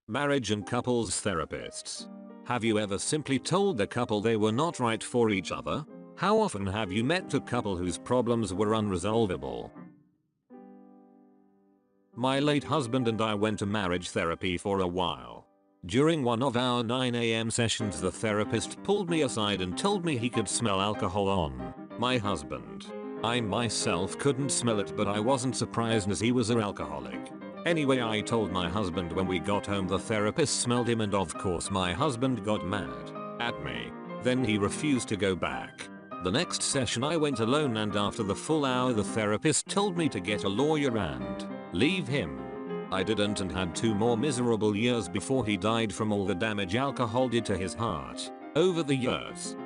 Marriage and couples therapists. Have you ever simply told the couple they were not right for each other? How often have you met a couple whose problems were unresolvable? My late husband and I went to marriage therapy for a while. During one of our 9 AM sessions, the therapist pulled me aside and told me he could smell alcohol on my husband. I myself couldn't smell it, but I wasn't surprised as he was an alcoholic. Anyway, I told my husband when we got home the therapist smelled him, and of course my husband got mad at me. Then he refused to go back. The next session I went alone, and after the full hour the therapist told me to get a lawyer and leave him. I didn't, and had 2 more miserable years before he died from all the damage alcohol did to his heart over the years.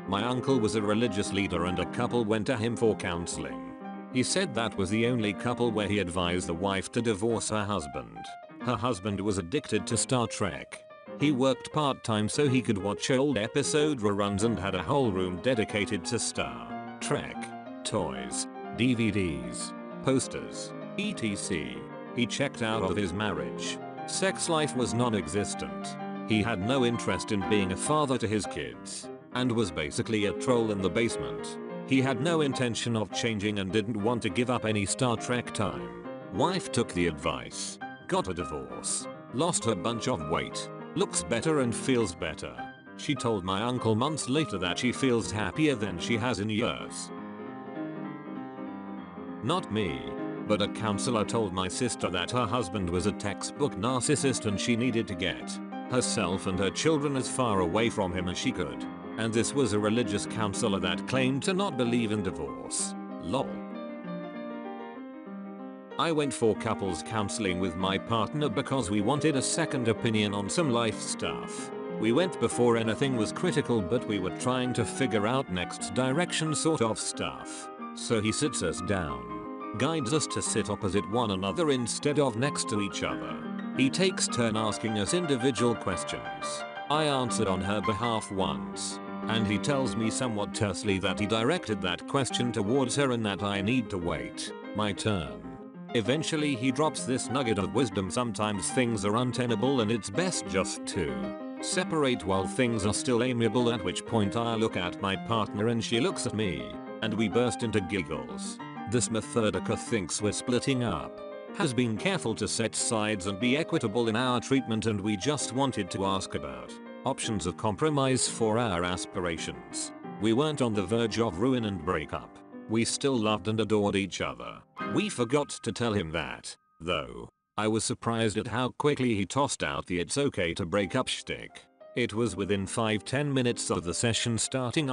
My uncle was a religious leader and a couple went to him for counseling. He said that was the only couple where he advised the wife to divorce her husband. Her husband was addicted to Star Trek. He worked part-time so he could watch old episode reruns and had a whole room dedicated to Star Trek toys, DVDs, posters, etc. He checked out of his marriage. Sex life was non-existent. He had no interest in being a father to his kids and was basically a troll in the basement. He had no intention of changing and didn't want to give up any Star Trek time. Wife took the advice, got a divorce, lost a bunch of weight, looks better and feels better. She told my uncle months later that she feels happier than she has in years. Not me, but a counselor told my sister that her husband was a textbook narcissist and she needed to get herself and her children as far away from him as she could. And this was a religious counselor that claimed to not believe in divorce. Lol. I went for couples counseling with my partner because we wanted a second opinion on some life stuff. We went before anything was critical, but we were trying to figure out next direction sort of stuff. So he sits us down, guides us to sit opposite one another instead of next to each other. He takes turn asking us individual questions. I answered on her behalf once, and he tells me somewhat tersely that he directed that question towards her and that I need to wait my turn. Eventually he drops this nugget of wisdom: sometimes things are untenable and it's best just to separate while things are still amiable, at which point I look at my partner and she looks at me, and we burst into giggles. This Methodica thinks we're splitting up, has been careful to set sides and be equitable in our treatment, and we just wanted to ask about options of compromise for our aspirations. We weren't on the verge of ruin and breakup. We still loved and adored each other. We forgot to tell him that, though. I was surprised at how quickly he tossed out the "it's okay to break up" shtick. It was within 5-10 minutes of the session starting.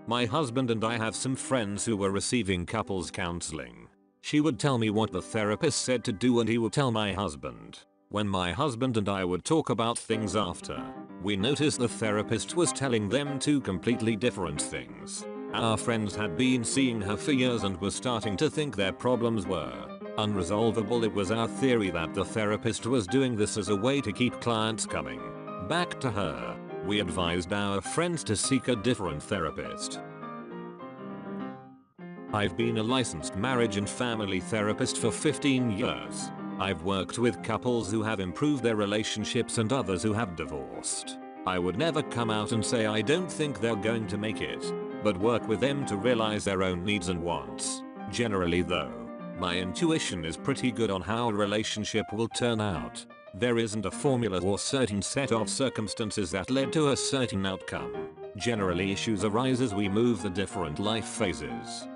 My husband and I have some friends who were receiving couples counseling. She would tell me what the therapist said to do and he would tell my husband. When my husband and I would talk about things after, we noticed the therapist was telling them 2 completely different things. Our friends had been seeing her for years and were starting to think their problems were unresolvable. It was our theory that the therapist was doing this as a way to keep clients coming back to her. We advised our friends to seek a different therapist. I've been a licensed marriage and family therapist for 15 years. I've worked with couples who have improved their relationships and others who have divorced. I would never come out and say I don't think they're going to make it, but work with them to realize their own needs and wants. Generally though, my intuition is pretty good on how a relationship will turn out. There isn't a formula or certain set of circumstances that led to a certain outcome. Generally issues arise as we move the different life phases.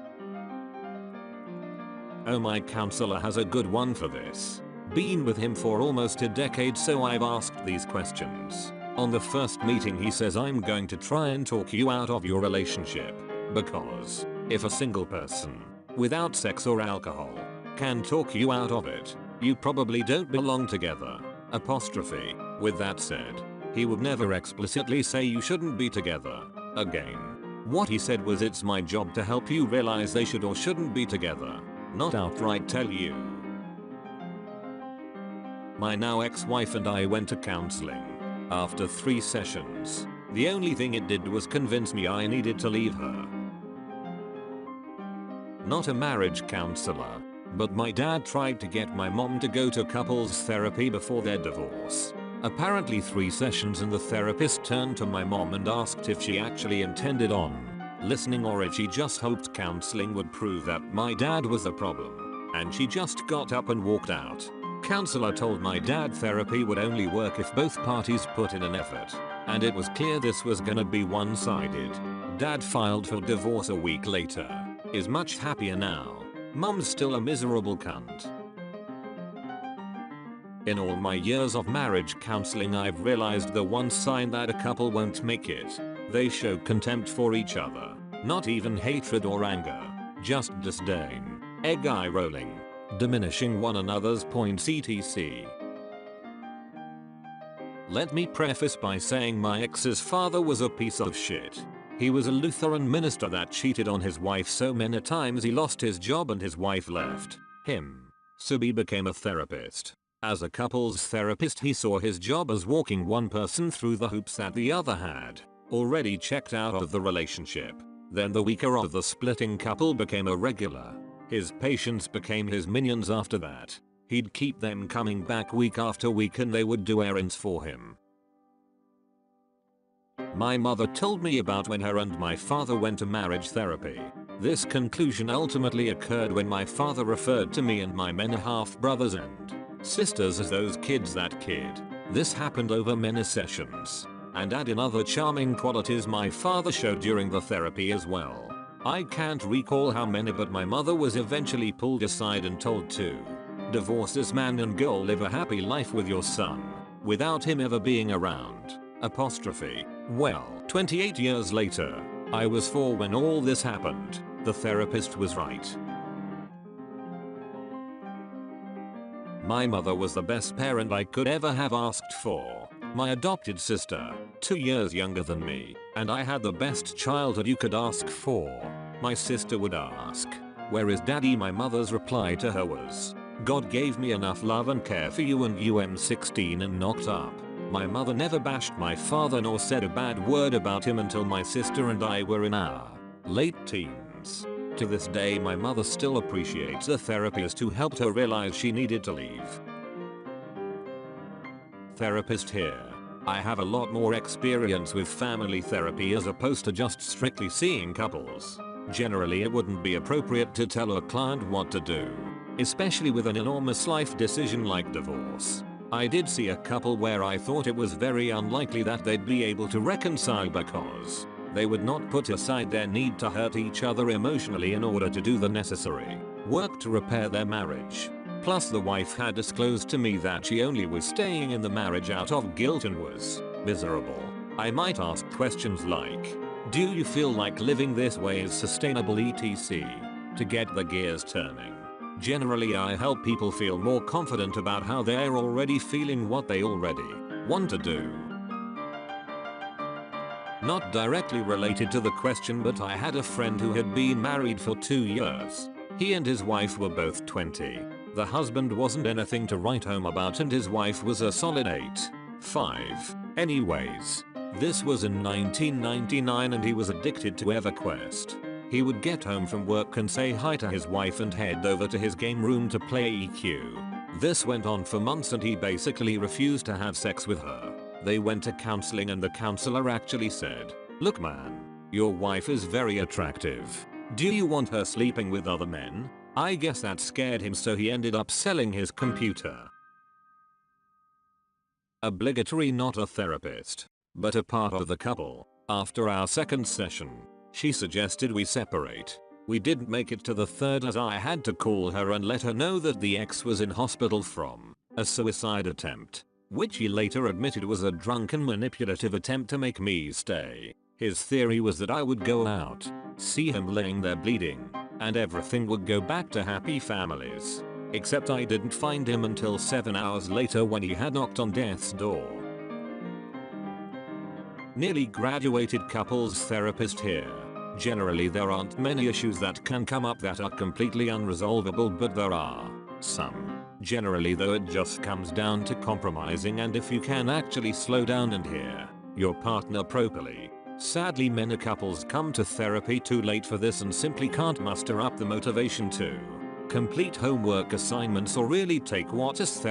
Oh, my counselor has a good one for this. Been with him for almost a decade, so I've asked these questions. On the first meeting he says, "I'm going to try and talk you out of your relationship, because if a single person, without sex or alcohol, can talk you out of it, you probably don't belong together." With that said, he would never explicitly say you shouldn't be together. Again, what he said was, "It's my job to help you realize they should or shouldn't be together, not outright tell you." My now ex-wife and I went to counseling. After 3 sessions, the only thing it did was convince me I needed to leave her. Not a marriage counselor, But my dad tried to get my mom to go to couples therapy before their divorce. Apparently 3 sessions and the therapist turned to my mom and asked if she actually intended on listening or if she just hoped counseling would prove that my dad was the problem. And she just got up and walked out. Counselor told my dad therapy would only work if both parties put in an effort. And it was clear this was gonna be one-sided. Dad filed for divorce a week later. Is much happier now. Mom's still a miserable cunt. In all my years of marriage counseling, I've realized the one sign that a couple won't make it. They show contempt for each other. Not even hatred or anger. Just disdain. Egg eye rolling. Diminishing one another's points etc. Let me preface by saying my ex's father was a piece of shit. He was a Lutheran minister that cheated on his wife so many times he lost his job and his wife left him. So he became a therapist. As a couples therapist, he saw his job as walking one person through the hoops that the other had already checked out of the relationship. Then the weaker of the splitting couple became a regular. His patients became his minions after that. He'd keep them coming back week after week and they would do errands for him. My mother told me about when her and my father went to marriage therapy. This conclusion ultimately occurred when my father referred to me and my many half-brothers and sisters as those kids that kid. This happened over many sessions. And add in other charming qualities my father showed during the therapy as well. I can't recall how many, but my mother was eventually pulled aside and told to divorce this man and go live a happy life with your son, without him ever being around. Apostrophe. Well, 28 years later, I was 4 when all this happened. The therapist was right. My mother was the best parent I could ever have asked for. My adopted sister, 2 years younger than me, and I had the best childhood you could ask for. My sister would ask, "Where is daddy?" My mother's reply to her was, "God gave me enough love and care for you and you am 16 and knocked up." My mother never bashed my father nor said a bad word about him until my sister and I were in our late teens. To this day my mother still appreciates the therapist who helped her realize she needed to leave. Therapist here. I have a lot more experience with family therapy as opposed to just strictly seeing couples. Generally it wouldn't be appropriate to tell a client what to do, especially with an enormous life decision like divorce. I did see a couple where I thought it was very unlikely that they'd be able to reconcile because they would not put aside their need to hurt each other emotionally in order to do the necessary work to repair their marriage. Plus the wife had disclosed to me that she only was staying in the marriage out of guilt and was miserable. I might ask questions like, "Do you feel like living this way is sustainable etc." to get the gears turning. Generally I help people feel more confident about how they're already feeling what they already want to do. Not directly related to the question, but I had a friend who had been married for 2 years. He and his wife were both 20. The husband wasn't anything to write home about and his wife was a solid 8.5. Anyways, this was in 1999 and he was addicted to EverQuest. He would get home from work and say hi to his wife and head over to his game room to play EQ. This went on for months and he basically refused to have sex with her. They went to counseling and the counselor actually said, "Look man, your wife is very attractive. Do you want her sleeping with other men?" I guess that scared him, so he ended up selling his computer. Obligatory, not a therapist, but a part of the couple. After our second session, she suggested we separate. We didn't make it to the third as I had to call her and let her know that the ex was in hospital from a suicide attempt, which he later admitted was a drunken manipulative attempt to make me stay. His theory was that I would go out, see him laying there bleeding, and everything would go back to happy families. Except I didn't find him until 7 hours later when he had knocked on death's door. Nearly graduated couples therapist here. Generally there aren't many issues that can come up that are completely unresolvable, but there are some. Generally though it just comes down to compromising, and if you can actually slow down and hear your partner properly. Sadly many couples come to therapy too late for this and simply can't muster up the motivation to complete homework assignments or really take what is